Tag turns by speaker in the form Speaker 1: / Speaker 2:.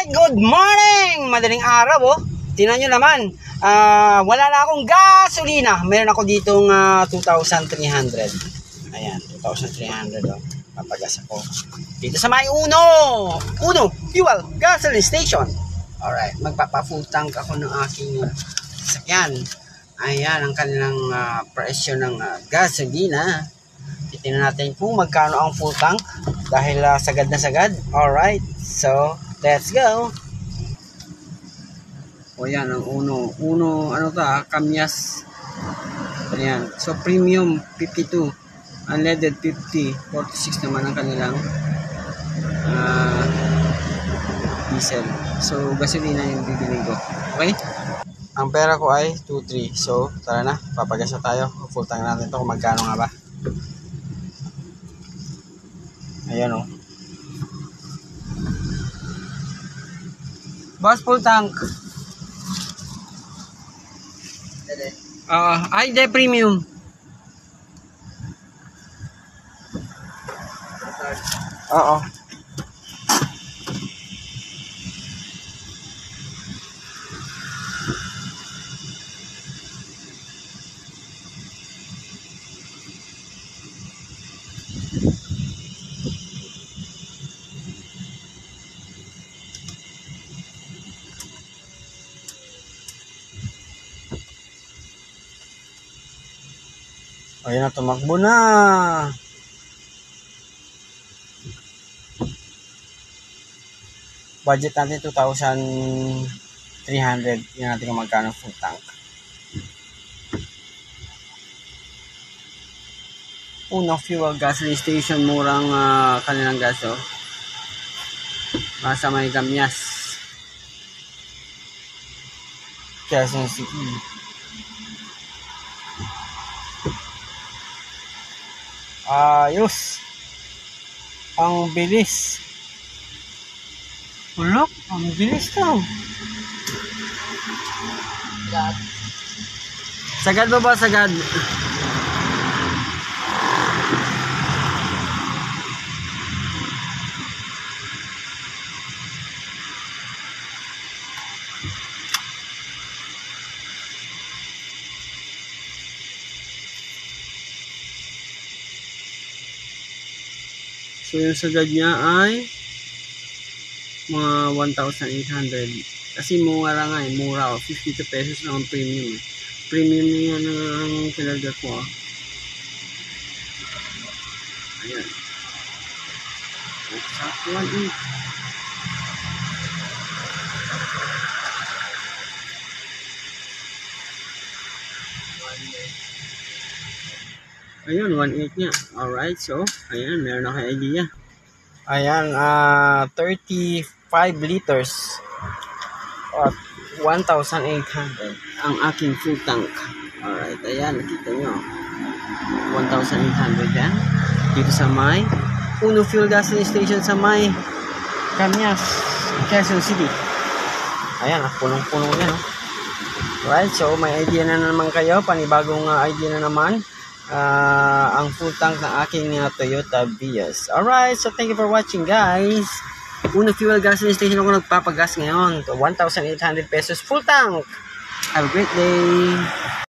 Speaker 1: Good morning! Madaling araw, oh. Tingnan nyo naman. Wala na akong gasolina. Meron ako ditong 2,300. Ayan, 2,300, oh. Papagas ako. Dito sa may Uno Fuel Gasoline Station. Alright, magpapa-full tank ako ng aking sasakyan. Ayan, ang kanilang presyo ng gasolina. Titingnan natin kung magkano ang full tank. Dahil sagad na sagad. Alright, so let's go. O yan, ang Uno, ano ta, Kamyas. Ayan, so premium 52, unleaded 50, 46 naman ang kanilang diesel. So gasolina yung bibili ko. Okay? Ang pera ko ay 2.3. So tara na, papagas na tayo. Full tank natin ito kung magkano nga ba. Ayan, oh. Boss, full tank. Ay, de premium. Oo. Ayan na, tumakbo na. Budget natin 2,300. Yan natin kung magkano full tank. Uno Fuel Gasoline Station. Murang kanilang gaso. Sa may Kamyas, Quezon City. Ayos. Ang bilis. Look, ang bilis to. Sagad ba? Sagad. So yung sagad niya ay mga 1,800. Kasi mura nga eh. Mura, 52 pesos lang ang premium. Premium niya ng pinagda ko. Ayan. Exact 1.8. Ayun, 1.8 niya. Alright, so, ayan, meron na kayo idea. Ayan, 35 liters at 1,800 ang aking full tank. Alright, ayan, nakita nyo. 1,800 yan. Dito sa may Uno Fuel Gasoline Station sa may Kamyas, Quezon City. Ayan, punong-punong yan. Alright, so may idea na naman kayo. Panibagong idea na naman. Ang full tank ng aking Toyota Vios. Alright, so thank you for watching, guys. Uno Fuel Gasoline Station ako nagpapagas ngayon. 1,800 pesos full tank. Have a great day.